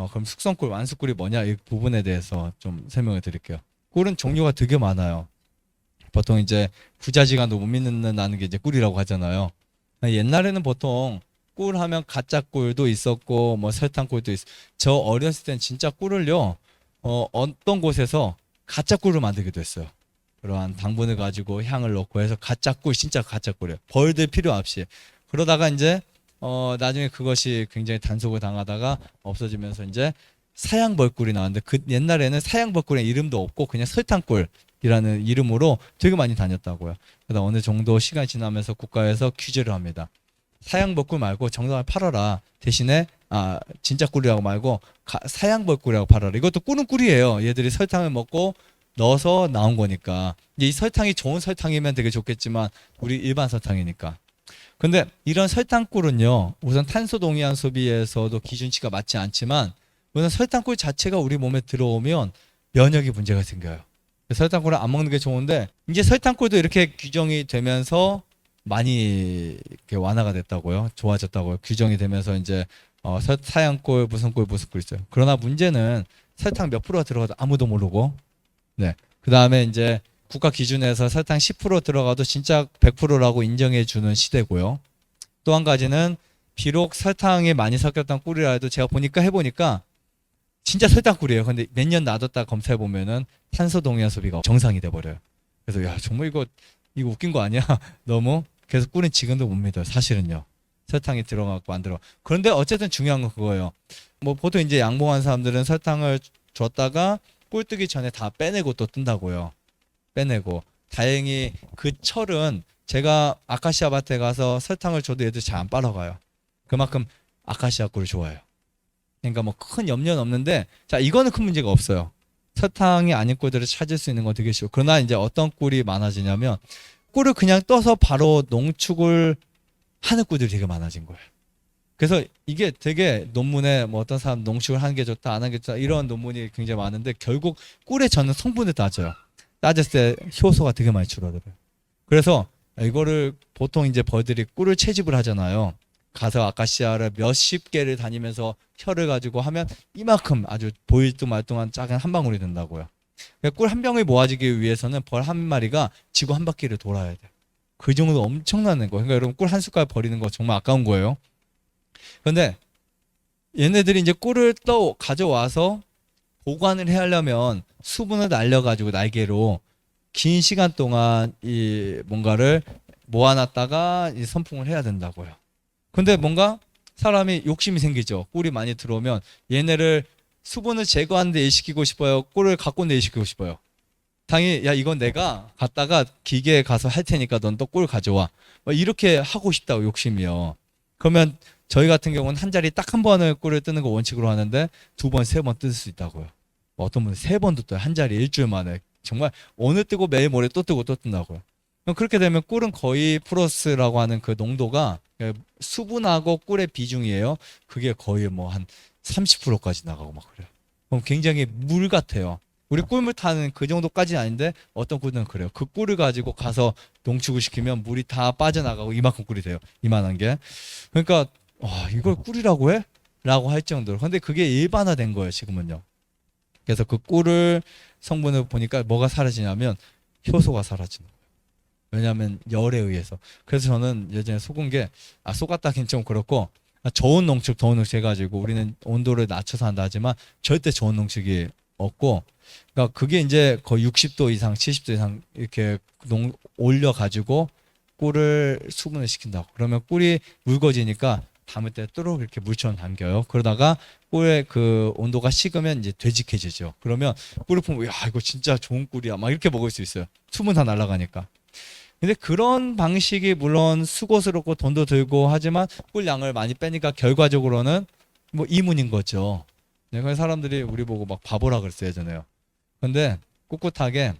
그럼 숙성꿀, 완숙꿀이 뭐냐 이 부분에 대해서 좀 설명을 드릴게요. 꿀은 종류가 되게 많아요. 보통 이제 부자지간도 못 믿는다는 게 이제 꿀이라고 하잖아요. 옛날에는 보통 꿀 하면 가짜 꿀도 있었고 뭐 설탕꿀도 저 어렸을 땐 진짜 꿀을요. 어떤 곳에서 가짜 꿀을 만들기도 했어요. 그러한 당분을 가지고 향을 넣고 해서 가짜 꿀, 진짜 가짜 꿀이에요. 벌들 필요 없이. 그러다가 이제 나중에 그것이 굉장히 단속을 당하다가 없어지면서 이제 사양벌꿀이 나왔는데 그 옛날에는 사양벌꿀의 이름도 없고 그냥 설탕꿀이라는 이름으로 되게 많이 다녔다고요. 그러다 어느 정도 시간이 지나면서 국가에서 규제를 합니다. 사양벌꿀 말고 정당하게 팔아라. 대신에 진짜 꿀이라고 말고 사양벌꿀이라고 팔아라. 이것도 꿀은 꿀이에요. 얘들이 설탕을 먹고 넣어서 나온 거니까. 이 설탕이 좋은 설탕이면 되게 좋겠지만 우리 일반 설탕이니까. 근데 이런 설탕꿀은요, 우선 탄소 동의한 소비에서도 기준치가 맞지 않지만 우선 설탕꿀 자체가 우리 몸에 들어오면 면역이 문제가 생겨요. 설탕꿀을 안 먹는 게 좋은데 이제 설탕꿀도 이렇게 규정이 되면서 많이 이렇게 완화가 됐다고요. 좋아졌다고요. 규정이 되면서 이제 사양꿀 무슨 꿀 있어요. 그러나 문제는 설탕 몇 프로가 들어가도 아무도 모르고, 네. 그 다음에 이제 국가 기준에서 설탕 10% 들어가도 진짜 100%라고 인정해 주는 시대고요. 또 한 가지는 비록 설탕이 많이 섞였던 꿀이라 해도 제가 해보니까 진짜 설탕꿀이에요. 근데 몇 년 놔뒀다 검사해 보면은 탄소 동의한 소비가 정상이 돼 버려요. 그래서 야 정말 이거 웃긴 거 아니야? 너무. 그래서 꿀은 지금도 못 믿어요. 사실은요. 설탕이 들어가고 안 들어. 그런데 어쨌든 중요한 건 그거예요. 뭐 보통 이제 양봉한 사람들은 설탕을 줬다가 꿀 뜨기 전에 다 빼내고 또 뜬다고요. 빼내고. 다행히 그 철은 제가 아카시아 밭에 가서 설탕을 줘도 얘들 잘 안 빨아가요. 그만큼 아카시아 꿀을 좋아해요. 그러니까 뭐 큰 염려는 없는데, 자, 이거는 큰 문제가 없어요. 설탕이 아닌 꿀들을 찾을 수 있는 건 되게 쉬워. 그러나 이제 어떤 꿀이 많아지냐면 꿀을 그냥 떠서 바로 농축을 하는 꿀들이 되게 많아진 거예요. 그래서 이게 되게 논문에 뭐 어떤 사람 농축을 하는 게 좋다, 안 하는 게 좋다 이런 논문이 굉장히 많은데 결국 꿀에 저는 성분을 따져요. 따졌을 때 효소가 되게 많이 줄어들어요. 그래서 이거를 보통 이제 벌들이 꿀을 채집을 하잖아요. 가서 아카시아를 몇십 개를 다니면서 혀를 가지고 하면 이만큼 아주 보일 듯 말 듯한 작은 한 방울이 된다고요. 꿀 한 병을 모아지기 위해서는 벌 한 마리가 지구 한 바퀴를 돌아야 돼요. 그 정도 엄청난 거예요. 그러니까 여러분 꿀 한 숟갈 버리는 거 정말 아까운 거예요. 그런데 얘네들이 이제 꿀을 또 가져와서 보관을 해야 하려면 수분을 날려가지고 날개로 긴 시간 동안 이 뭔가를 모아놨다가 이 선풍을 해야 된다고요. 근데 뭔가 사람이 욕심이 생기죠. 꿀이 많이 들어오면 얘네를 수분을 제거하는 데 일시키고 싶어요. 꿀을 갖고 온 데 일시키고 싶어요. 당연히 야 이건 내가 갔다가 기계에 가서 할 테니까 넌 또 꿀 가져와. 이렇게 하고 싶다고 욕심이요. 그러면 저희 같은 경우는 한 자리 딱 한 번을 꿀을 뜨는 거 원칙으로 하는데 두 번, 세 번 뜰 수 있다고요. 어떤 분은 세 번도 떠요. 한 자리 일주일 만에. 정말 오늘 뜨고 매일 모레 또 뜨고 또 뜬다고요. 그렇게 되면 꿀은 거의 플러스라고 하는 그 농도가 수분하고 꿀의 비중이에요. 그게 거의 뭐 한 30%까지 나가고 막 그래요. 그럼 굉장히 물 같아요. 우리 꿀물 타는 그 정도까지는 아닌데 어떤 꿀은 그래요. 그 꿀을 가지고 가서 농축을 시키면 물이 다 빠져나가고 이만큼 꿀이 돼요. 이만한 게. 그러니까 이걸 꿀이라고 해? 라고 할 정도로. 근데 그게 일반화된 거예요. 지금은요. 그래서 그 꿀을 성분을 보니까 뭐가 사라지냐면 효소가 사라지는 거예요. 왜냐하면 열에 의해서. 그래서 저는 예전에 속은 게 속았다긴 좀 그렇고 저온 농축, 더운 농축 해가지고 우리는 온도를 낮춰서 한다 하지만 절대 저온 농축이 없고, 그러니까 그게 이제 거의 60도 이상, 70도 이상 이렇게 올려가지고 꿀을 수분을 시킨다고. 그러면 꿀이 묽어지니까 담을 때 뚜룩 이렇게 물처럼 담겨요. 그러다가 꿀의 그 온도가 식으면 이제 되직해지죠. 그러면 꿀을 보면 야 이거 진짜 좋은 꿀이야 막 이렇게 먹을 수 있어요. 수분 다 날아가니까. 근데 그런 방식이 물론 수고스럽고 돈도 들고 하지만 꿀 양을 많이 빼니까 결과적으로는 뭐 이문인 거죠. 네, 그래서 사람들이 우리 보고 막 바보라 그랬어요 예전에요. 근데 꿋꿋하게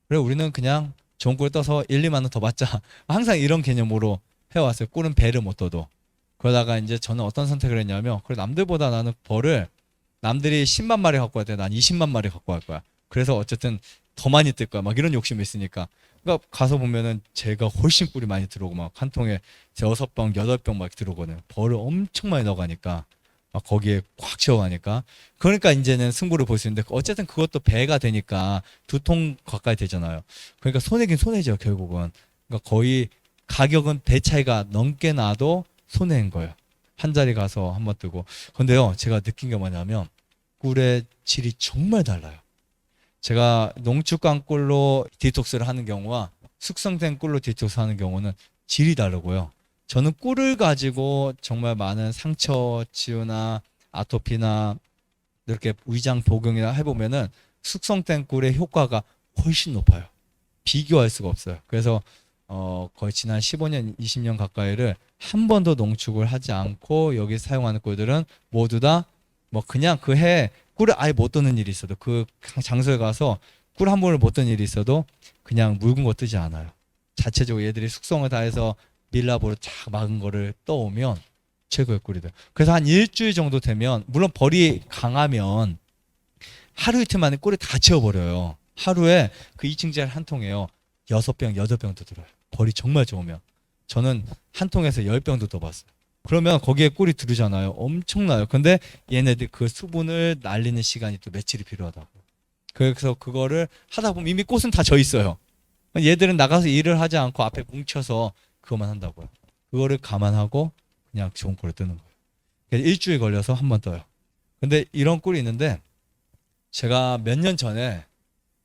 그래 우리는 그냥 좋은 꿀 떠서 1, 2만 원 더 받자. 항상 이런 개념으로 해왔어요. 꿀은 배를 못 떠도. 그러다가 이제 저는 어떤 선택을 했냐면 그래 남들보다 나는 벌을 남들이 10만 마리 갖고 왔대 난 20만 마리 갖고 갈 거야. 그래서 어쨌든 더 많이 뜰 거야. 막 이런 욕심이 있으니까. 그러니까 가서 보면은 제가 훨씬 꿀이 많이 들어오고 막 한 통에 6병, 8병 막 들어오거든요. 벌을 엄청 많이 넣어가니까 막 거기에 꽉 채워가니까. 그러니까 이제는 승부를 볼 수 있는데 어쨌든 그것도 배가 되니까 2통 가까이 되잖아요. 그러니까 손해긴 손해죠 결국은. 그러니까 거의 가격은 배 차이가 넘게 나도 손해인 거예요. 한 자리 가서 한번 뜨고. 근데요 제가 느낀 게 뭐냐면 꿀의 질이 정말 달라요. 제가 농축한 꿀로 디톡스를 하는 경우와 숙성된 꿀로 디톡스 하는 경우는 질이 다르고요. 저는 꿀을 가지고 정말 많은 상처 치유나 아토피나 이렇게 위장 복용이나 해보면은 숙성된 꿀의 효과가 훨씬 높아요. 비교할 수가 없어요. 그래서 거의 지난 15년, 20년 가까이를 한 번도 농축을 하지 않고 여기 사용하는 꿀들은 모두 다 뭐 그냥 그 해 꿀을 아예 못 뜨는 일이 있어도 그 장소에 가서 꿀 한 번을 못 뜨는 일이 있어도 그냥 묽은 거 뜨지 않아요. 자체적으로 얘들이 숙성을 다 해서 밀랍으로 쫙 막은 거를 떠오면 최고의 꿀이 돼요. 그래서 한 일주일 정도 되면 물론 벌이 강하면 하루 이틀 만에 꿀을 다 채워버려요. 하루에 그 2층짜리 한 통에요. 6병, 8병도 들어요. 벌이 정말 좋으면. 저는 한 통에서 10병도 더 봤어요. 그러면 거기에 꿀이 들으잖아요. 엄청나요. 근데 얘네들 그 수분을 날리는 시간이 또 며칠이 필요하다고. 그래서 그거를 하다 보면 이미 꽃은 다 져 있어요. 얘들은 나가서 일을 하지 않고 앞에 뭉쳐서 그것만 한다고요. 그거를 감안하고 그냥 좋은 꿀을 뜨는 거예요. 그래서 일주일 걸려서 한 번 떠요. 근데 이런 꿀이 있는데 제가 몇 년 전에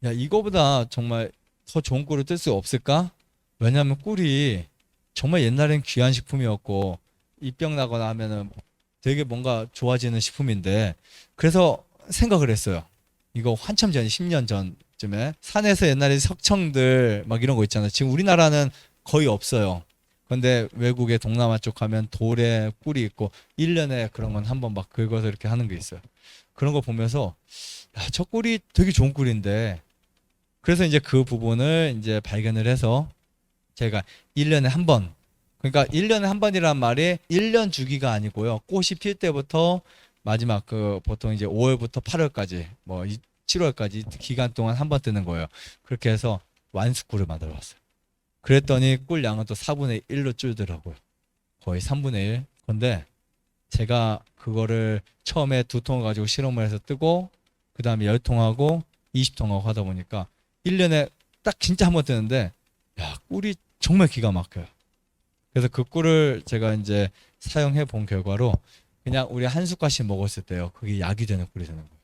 야 이거보다 정말 더 좋은 꿀을 뜰 수 없을까? 왜냐하면 꿀이 정말 옛날엔 귀한 식품이었고 입병 나거나 하면은 되게 뭔가 좋아지는 식품인데 그래서 생각을 했어요. 이거 한참 전 10년 전쯤에 산에서 옛날에 석청들 막 이런 거 있잖아요. 지금 우리나라는 거의 없어요. 근데 외국의 동남아 쪽 가면 돌에 꿀이 있고 1년에 그런 건 한번 막 긁어서 이렇게 하는 게 있어요. 그런 거 보면서 야, 저 꿀이 되게 좋은 꿀인데 그래서 이제 그 부분을 이제 발견을 해서 제가 1년에 한 번 그러니까 1년에 한 번이란 말이 1년 주기가 아니고요. 꽃이 필 때부터 마지막 그 보통 이제 5월부터 8월까지 뭐 7월까지 기간 동안 한 번 뜨는 거예요. 그렇게 해서 완숙꿀을 만들어 봤어요. 그랬더니 꿀 양은 또 4분의 1로 줄더라고요. 거의 3분의 1. 근데 제가 그거를 처음에 2통을 가지고 실험을 해서 뜨고 그 다음에 10통하고 20통하고 하다 보니까 1년에 딱 진짜 한 번 뜨는데 야 꿀이 정말 기가 막혀요. 그래서 그 꿀을 제가 이제 사용해 본 결과로 그냥 우리 한 숟갈씩 먹었을 때요. 그게 약이 되는 꿀이 되는 거예요.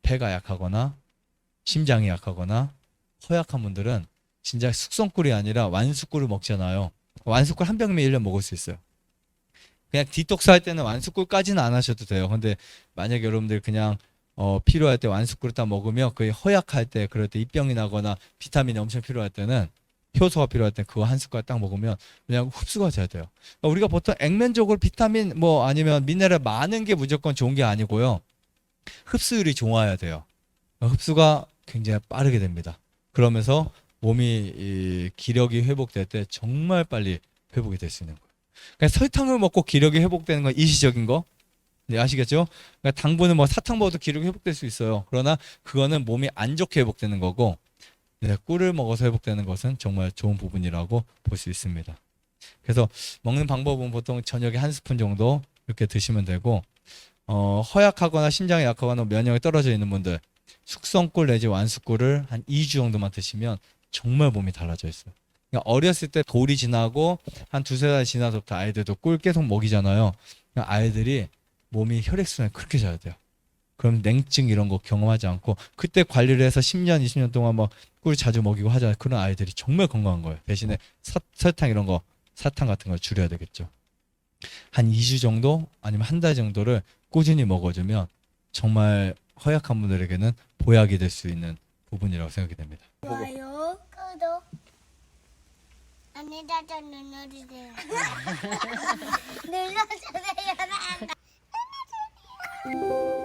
폐가 약하거나 심장이 약하거나 허약한 분들은 진짜 숙성꿀이 아니라 완숙꿀을 먹잖아요. 완숙꿀 한 병이면 1년 먹을 수 있어요. 그냥 디톡스 할 때는 완숙꿀까지는 안 하셔도 돼요. 근데 만약에 여러분들 그냥 필요할 때 완숙꿀을 딱 먹으면 거의 허약할 때 그럴 때 입병이 나거나 비타민이 엄청 필요할 때는 효소가 필요할 때 그거 한 숟갈 딱 먹으면 그냥 흡수가 잘 돼요. 그러니까 우리가 보통 액면적으로 비타민 뭐 아니면 미네랄 많은 게 무조건 좋은 게 아니고요. 흡수율이 좋아야 돼요. 흡수가 굉장히 빠르게 됩니다. 그러면서 몸이 이 기력이 회복될 때 정말 빨리 회복이 될 수 있는 거예요. 그러니까 설탕을 먹고 기력이 회복되는 건 일시적인 거. 네, 아시겠죠? 그러니까 당분은 뭐 사탕 먹어도 기력이 회복될 수 있어요. 그러나 그거는 몸이 안 좋게 회복되는 거고 네, 꿀을 먹어서 회복되는 것은 정말 좋은 부분이라고 볼 수 있습니다. 그래서 먹는 방법은 보통 저녁에 한 스푼 정도 이렇게 드시면 되고 허약하거나 심장이 약하거나 면역이 떨어져 있는 분들 숙성꿀 내지 완숙꿀을 한 2주 정도만 드시면 정말 몸이 달라져 있어요. 그러니까 어렸을 때 돌이 지나고 한 2~3달 지나서부터 아이들도 꿀 계속 먹이잖아요. 그러니까 아이들이 몸이 혈액순환이 그렇게 잘 돼요. 그럼 냉증 이런 거 경험하지 않고 그때 관리를 해서 10년, 20년 동안 막 꿀 자주 먹이고 하잖아요. 그런 아이들이 정말 건강한 거예요. 대신에 설탕 이런 거, 사탕 같은 걸 줄여야 되겠죠. 한 2주 정도 아니면 한 달 정도를 꾸준히 먹어주면 정말 허약한 분들에게는 보약이 될 수 있는 부분이라고 생각이 됩니다. 좋아요, 구독, 안내자자 눌러주세요. 눌러주세요. 눌러주세요.